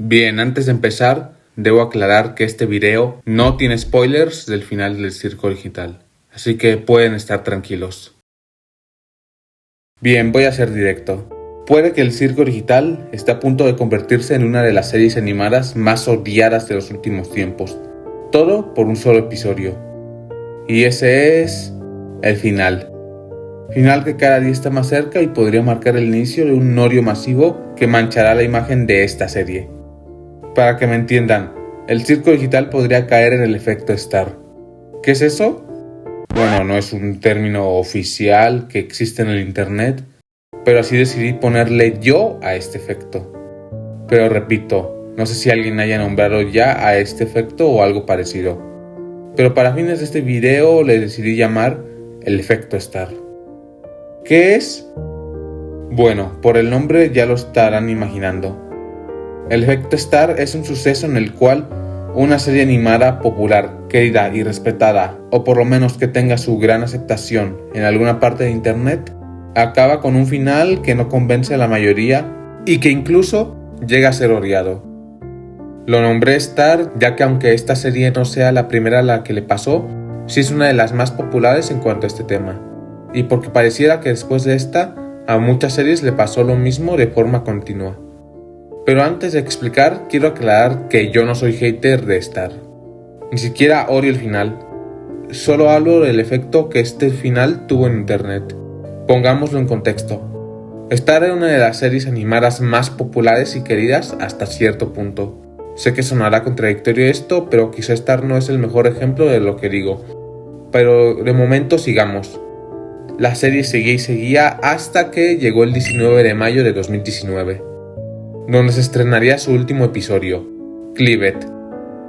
Bien, antes de empezar, debo aclarar que este video no tiene spoilers del final del Circo Digital, así que pueden estar tranquilos. Bien, voy a ser directo. Puede que el Circo Digital esté a punto de convertirse en una de las series animadas más odiadas de los últimos tiempos. Todo por un solo episodio. Y ese es el final. Final que cada día está más cerca y podría marcar el inicio de un odio masivo que manchará la imagen de esta serie. Para que me entiendan, el Circo Digital podría caer en el efecto Star. ¿Qué es eso? Bueno, no es un término oficial que existe en el internet, pero así decidí ponerle yo a este efecto. Pero repito, no sé si alguien haya nombrado ya a este efecto o algo parecido. Pero para fines de este video le decidí llamar el efecto Star. ¿Qué es? Bueno, por el nombre ya lo estarán imaginando. El efecto Star es un suceso en el cual una serie animada popular, querida y respetada, o por lo menos que tenga su gran aceptación en alguna parte de internet, acaba con un final que no convence a la mayoría y que incluso llega a ser odiado. Lo nombré Star ya que aunque esta serie no sea la primera a la que le pasó, sí es una de las más populares en cuanto a este tema. Y porque pareciera que después de esta, a muchas series le pasó lo mismo de forma continua. Pero antes de explicar, quiero aclarar que yo no soy hater de Star. Ni siquiera odio el final. Solo hablo del efecto que este final tuvo en internet. Pongámoslo en contexto. Star era una de las series animadas más populares y queridas hasta cierto punto. Sé que sonará contradictorio esto, pero quizá Star no es el mejor ejemplo de lo que digo. Pero de momento sigamos. La serie seguía y seguía hasta que llegó el 19 de mayo de 2019, donde se estrenaría su último episodio, Clivet.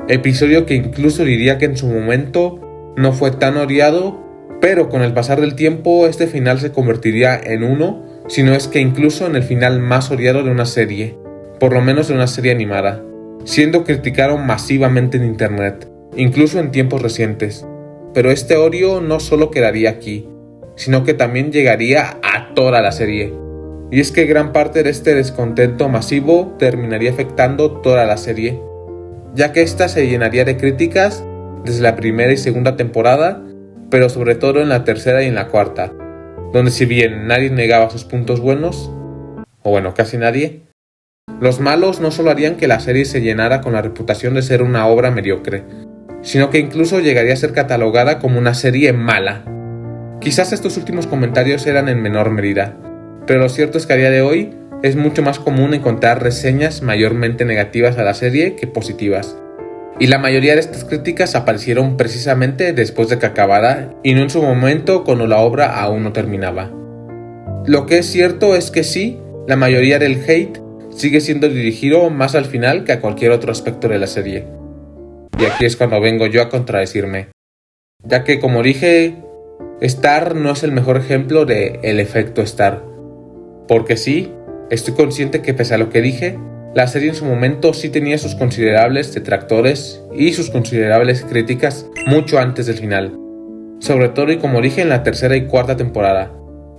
Episodio que incluso diría que en su momento no fue tan odiado, pero con el pasar del tiempo este final se convertiría en uno, si no es que incluso en el final más odiado de una serie, por lo menos de una serie animada, siendo criticado masivamente en internet, incluso en tiempos recientes. Pero este odio no solo quedaría aquí, sino que también llegaría a toda la serie. Y es que gran parte de este descontento masivo terminaría afectando toda la serie, ya que esta se llenaría de críticas desde la primera y segunda temporada, pero sobre todo en la tercera y en la cuarta, donde si bien nadie negaba sus puntos buenos, o bueno, casi nadie, los malos no solo harían que la serie se llenara con la reputación de ser una obra mediocre, sino que incluso llegaría a ser catalogada como una serie mala. Quizás estos últimos comentarios eran en menor medida, pero lo cierto es que a día de hoy es mucho más común encontrar reseñas mayormente negativas a la serie que positivas. Y la mayoría de estas críticas aparecieron precisamente después de que acabara y no en su momento cuando la obra aún no terminaba. Lo que es cierto es que sí, la mayoría del hate sigue siendo dirigido más al final que a cualquier otro aspecto de la serie. Y aquí es cuando vengo yo a contradecirme, ya que como dije, Star no es el mejor ejemplo de el efecto Star. Porque sí, estoy consciente que pese a lo que dije, la serie en su momento sí tenía sus considerables detractores y sus considerables críticas mucho antes del final. Sobre todo y como dije en la tercera y cuarta temporada.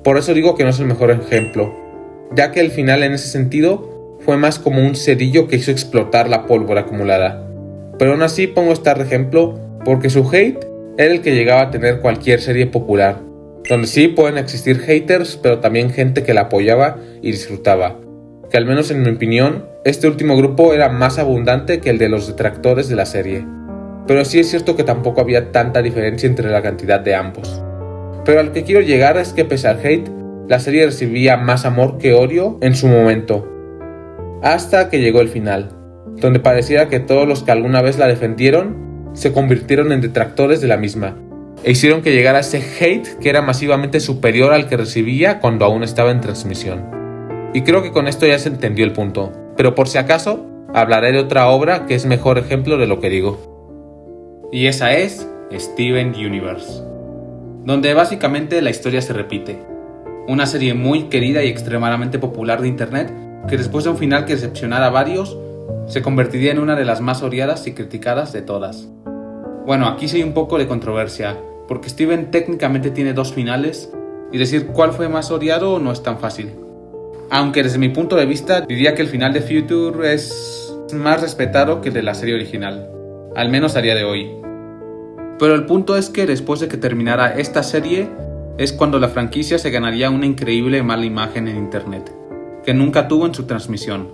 Por eso digo que no es el mejor ejemplo, ya que el final en ese sentido fue más como un cerillo que hizo explotar la pólvora acumulada. Pero aún así pongo Star de ejemplo porque su hate era el que llegaba a tener cualquier serie popular, donde sí pueden existir haters, pero también gente que la apoyaba y disfrutaba, que al menos en mi opinión, este último grupo era más abundante que el de los detractores de la serie. Pero sí es cierto que tampoco había tanta diferencia entre la cantidad de ambos. Pero al que quiero llegar es que pese al hate, la serie recibía más amor que odio en su momento, hasta que llegó el final, donde pareciera que todos los que alguna vez la defendieron se convirtieron en detractores de la misma, e hicieron que llegara ese hate que era masivamente superior al que recibía cuando aún estaba en transmisión. Y creo que con esto ya se entendió el punto, pero por si acaso, hablaré de otra obra que es mejor ejemplo de lo que digo. Y esa es Steven Universe, donde básicamente la historia se repite. Una serie muy querida y extremadamente popular de internet, que después de un final que decepcionara a varios, se convertiría en una de las más odiadas y criticadas de todas. Bueno, aquí sí hay un poco de controversia, porque Steven técnicamente tiene dos finales, y decir cuál fue más odiado no es tan fácil. Aunque desde mi punto de vista diría que el final de Future es más respetado que el de la serie original, al menos a día de hoy. Pero el punto es que después de que terminara esta serie, es cuando la franquicia se ganaría una increíble mala imagen en internet, que nunca tuvo en su transmisión.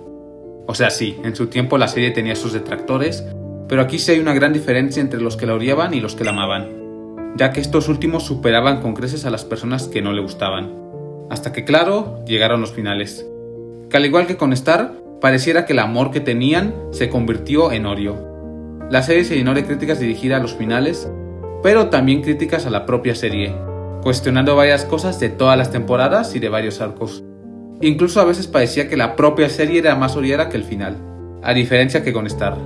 O sea, sí, en su tiempo la serie tenía sus detractores, pero aquí sí hay una gran diferencia entre los que la odiaban y los que la amaban, ya que estos últimos superaban con creces a las personas que no le gustaban. Hasta que, claro, llegaron los finales. Que al igual que con Star, pareciera que el amor que tenían se convirtió en odio. La serie se llenó de críticas dirigidas a los finales, pero también críticas a la propia serie, cuestionando varias cosas de todas las temporadas y de varios arcos. Incluso a veces parecía que la propia serie era más odiada que el final, a diferencia que con Star.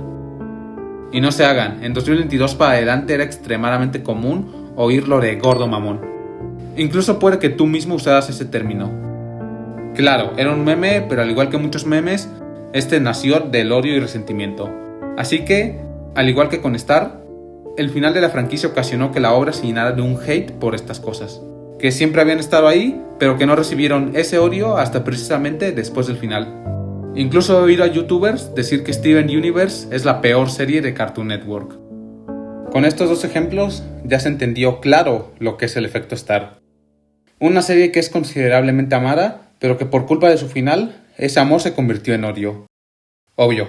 Y no se hagan, en 2022 para adelante era extremadamente común oírlo de gordo mamón. Incluso puede que tú mismo usaras ese término. Claro, era un meme, pero al igual que muchos memes, este nació del odio y resentimiento. Así que, al igual que con Star, el final de la franquicia ocasionó que la obra se llenara de un hate por estas cosas, que siempre habían estado ahí, pero que no recibieron ese odio hasta precisamente después del final. Incluso he oído a youtubers decir que Steven Universe es la peor serie de Cartoon Network. Con estos dos ejemplos ya se entendió claro lo que es el efecto Star. Una serie que es considerablemente amada, pero que por culpa de su final, ese amor se convirtió en odio. Obvio,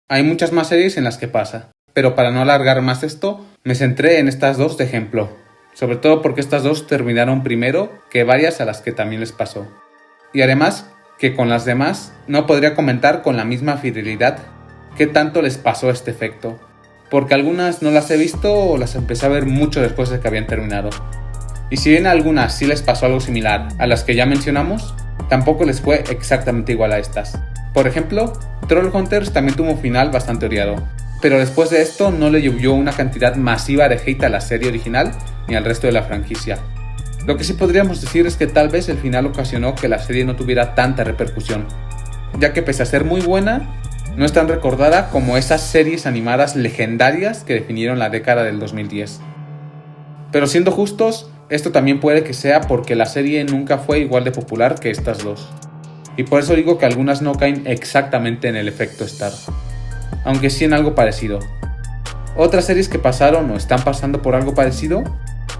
hay muchas más series en las que pasa, pero para no alargar más esto, me centré en estas dos de ejemplo, sobre todo porque estas dos terminaron primero que varias a las que también les pasó. Y además, que con las demás no podría comentar con la misma fidelidad qué tanto les pasó este efecto, porque algunas no las he visto o las empecé a ver mucho después de que habían terminado. Y si bien a algunas sí les pasó algo similar a las que ya mencionamos, tampoco les fue exactamente igual a estas. Por ejemplo, Trollhunters también tuvo un final bastante odiado, pero después de esto no le llovió una cantidad masiva de hate a la serie original ni al resto de la franquicia. Lo que sí podríamos decir es que tal vez el final ocasionó que la serie no tuviera tanta repercusión, ya que pese a ser muy buena, no es tan recordada como esas series animadas legendarias que definieron la década del 2010. Pero siendo justos, esto también puede que sea porque la serie nunca fue igual de popular que estas dos, y por eso digo que algunas no caen exactamente en el efecto Star, aunque sí en algo parecido. Otras series que pasaron o están pasando por algo parecido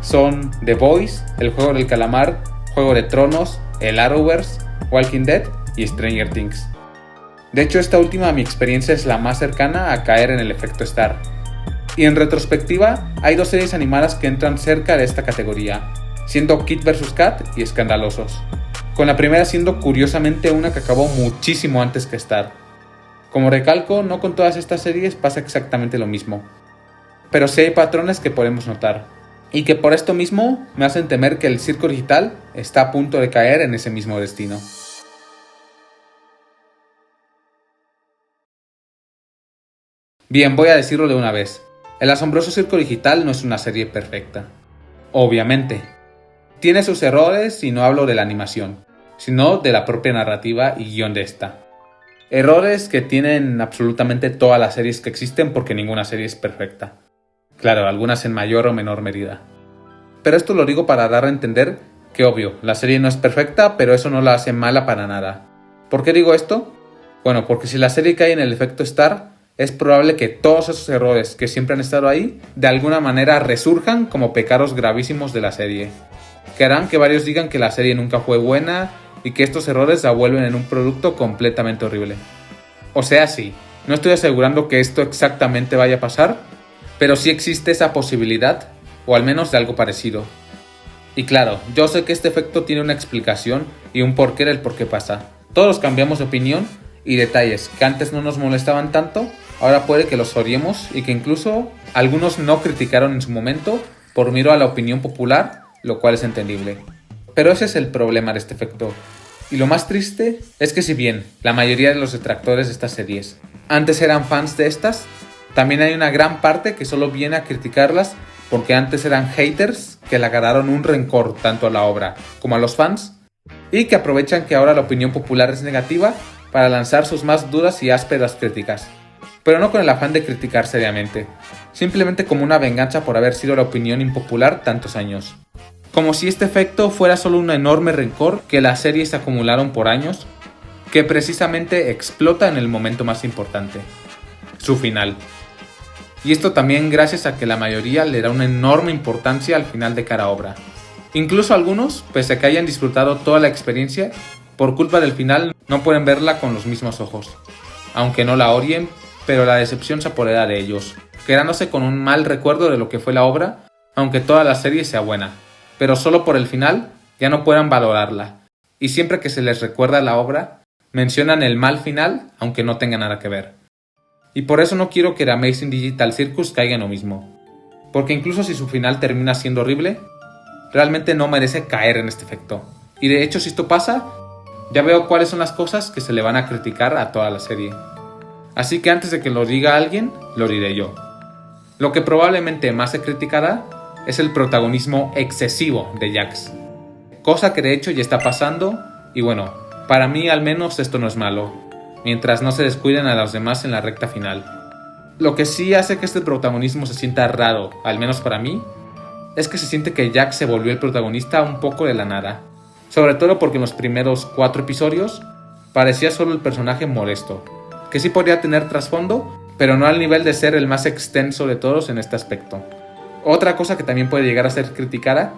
son The Boys, El Juego del Calamar, Juego de Tronos, el Arrowverse, Walking Dead y Stranger Things. De hecho, esta última mi experiencia es la más cercana a caer en el efecto Star. Y en retrospectiva, hay dos series animadas que entran cerca de esta categoría, siendo Kid vs. Kat y Escandalosos, con la primera siendo curiosamente una que acabó muchísimo antes que Star. Como recalco, no con todas estas series pasa exactamente lo mismo, pero sí hay patrones que podemos notar, y que por esto mismo me hacen temer que el circo digital está a punto de caer en ese mismo destino. Bien, voy a decirlo de una vez. El asombroso circo digital no es una serie perfecta. Obviamente. Tiene sus errores y no hablo de la animación, sino de la propia narrativa y guión de esta. Errores que tienen absolutamente todas las series que existen porque ninguna serie es perfecta. Claro, algunas en mayor o menor medida. Pero esto lo digo para dar a entender que obvio, la serie no es perfecta, pero eso no la hace mala para nada. ¿Por qué digo esto? Bueno, porque si la serie cae en el efecto Star, es probable que todos esos errores que siempre han estado ahí, de alguna manera resurjan como pecados gravísimos de la serie, que harán que varios digan que la serie nunca fue buena y que estos errores la vuelven en un producto completamente horrible. O sea, sí, no estoy asegurando que esto exactamente vaya a pasar, pero sí existe esa posibilidad, o al menos de algo parecido. Y claro, yo sé que este efecto tiene una explicación y un porqué del por qué pasa. Todos cambiamos de opinión y detalles que antes no nos molestaban tanto, ahora puede que los odiemos y que incluso algunos no criticaron en su momento por miedo a la opinión popular, lo cual es entendible. Pero ese es el problema de este efecto. Y lo más triste es que si bien la mayoría de los detractores de estas series antes eran fans de estas, también hay una gran parte que solo viene a criticarlas porque antes eran haters que le agarraron un rencor tanto a la obra como a los fans y que aprovechan que ahora la opinión popular es negativa para lanzar sus más duras y ásperas críticas. Pero no con el afán de criticar seriamente, simplemente como una venganza por haber sido la opinión impopular tantos años. Como si este efecto fuera solo un enorme rencor que las series acumularon por años, que precisamente explota en el momento más importante. su final. Y esto también gracias a que la mayoría le da una enorme importancia al final de cada obra. Incluso algunos, pese a que hayan disfrutado toda la experiencia, por culpa del final no pueden verla con los mismos ojos. Aunque no la odien, pero la decepción se apodera de ellos, quedándose con un mal recuerdo de lo que fue la obra, aunque toda la serie sea buena. Pero solo por el final ya no puedan valorarla. Y siempre que se les recuerda la obra, mencionan el mal final, aunque no tenga nada que ver. Y por eso no quiero que The Amazing Digital Circus caiga en lo mismo. Porque incluso si su final termina siendo horrible, realmente no merece caer en este efecto. Y de hecho, si esto pasa, ya veo cuáles son las cosas que se le van a criticar a toda la serie. Así que antes de que lo diga alguien, lo diré yo. Lo que probablemente más se criticará es el protagonismo excesivo de Jax. Cosa que de hecho ya está pasando, y bueno, para mí al menos esto no es malo, mientras no se descuiden a los demás en la recta final. Lo que sí hace que este protagonismo se sienta raro, al menos para mí, es que se siente que Jax se volvió el protagonista un poco de la nada. Sobre todo porque en los primeros 4 episodios parecía solo el personaje molesto, que sí podría tener trasfondo, pero no al nivel de ser el más extenso de todos en este aspecto. Otra cosa que también puede llegar a ser criticada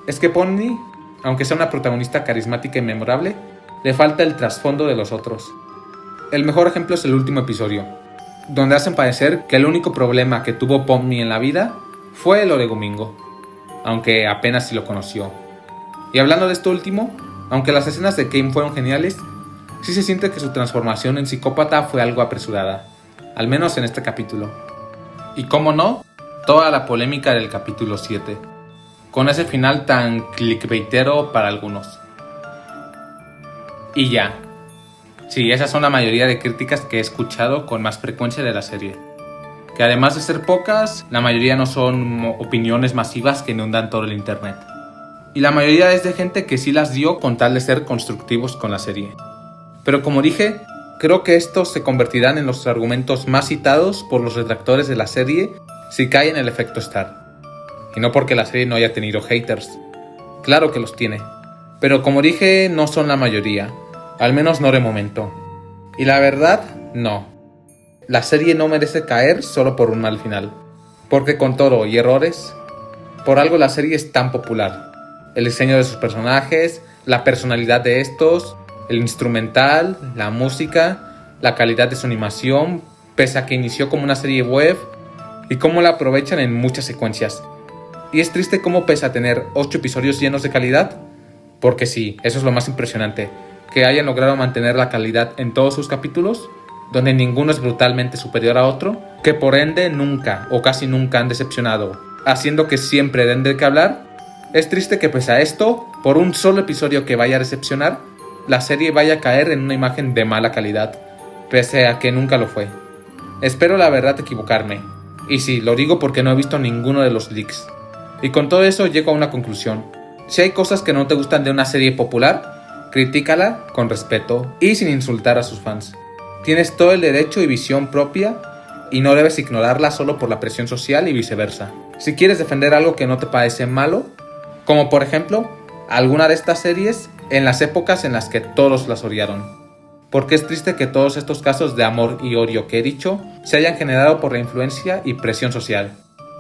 es que Pony, aunque sea una protagonista carismática y memorable, le falta el trasfondo de los otros. El mejor ejemplo es el último episodio, donde hacen parecer que el único problema que tuvo Pomni en la vida fue el Oregomingo, aunque apenas si lo conoció. Y hablando de esto último, aunque las escenas de Kane fueron geniales, sí se siente que su transformación en psicópata fue algo apresurada, al menos en este capítulo. Y cómo no, toda la polémica del capítulo 7, con ese final tan clickbaitero para algunos. Y ya. Sí, esas son la mayoría de críticas que he escuchado con más frecuencia de la serie. Que además de ser pocas, la mayoría no son opiniones masivas que inundan todo el internet. Y la mayoría es de gente que sí las dio con tal de ser constructivos con la serie. Pero como dije, creo que estos se convertirán en los argumentos más citados por los detractores de la serie si cae en el efecto Star. Y no porque la serie no haya tenido haters. Claro que los tiene. Pero como dije, no son la mayoría. Al menos no de momento. Y la verdad, no. La serie no merece caer solo por un mal final. Porque con todo y errores, por algo la serie es tan popular. El diseño de sus personajes, la personalidad de estos, el instrumental, la música, la calidad de su animación, pese a que inició como una serie web, y cómo la aprovechan en muchas secuencias. Y es triste cómo pese a tener 8 episodios llenos de calidad, porque sí, eso es lo más impresionante, que hayan logrado mantener la calidad en todos sus capítulos, donde ninguno es brutalmente superior a otro, que por ende nunca o casi nunca han decepcionado, haciendo que siempre den de qué hablar. Es triste que pese a esto, por un solo episodio que vaya a decepcionar, la serie vaya a caer en una imagen de mala calidad, pese a que nunca lo fue. Espero la verdad equivocarme, y sí, lo digo porque no he visto ninguno de los leaks. Y con todo eso llego a una conclusión. Si hay cosas que no te gustan de una serie popular, critícala con respeto y sin insultar a sus fans. Tienes todo el derecho y visión propia y no debes ignorarla solo por la presión social y viceversa. Si quieres defender algo que no te parece malo, como por ejemplo, alguna de estas series en las épocas en las que todos las odiaron. Porque es triste que todos estos casos de amor y odio que he dicho se hayan generado por la influencia y presión social.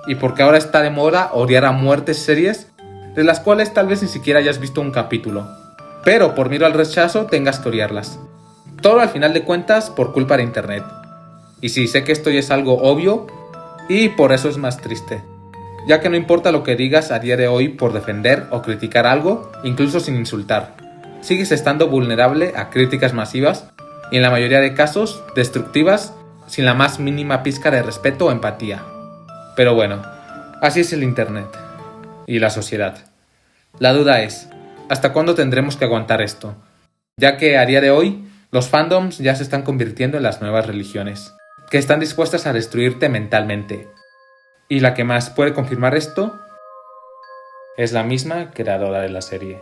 Y porque ahora está de moda odiar a muertes series de las cuales tal vez ni siquiera hayas visto un capítulo. Pero por miedo al rechazo tengas que odiarlas. Todo al final de cuentas por culpa de internet. Y sí, sé que esto ya es algo obvio y por eso es más triste. Ya que no importa lo que digas a día de hoy por defender o criticar algo, incluso sin insultar. Sigues estando vulnerable a críticas masivas y en la mayoría de casos destructivas sin la más mínima pizca de respeto o empatía. Pero bueno, así es el internet y la sociedad. La duda es, ¿hasta cuándo tendremos que aguantar esto? Ya que a día de hoy, los fandoms ya se están convirtiendo en las nuevas religiones, que están dispuestas a destruirte mentalmente. Y la que más puede confirmar esto es la misma creadora de la serie.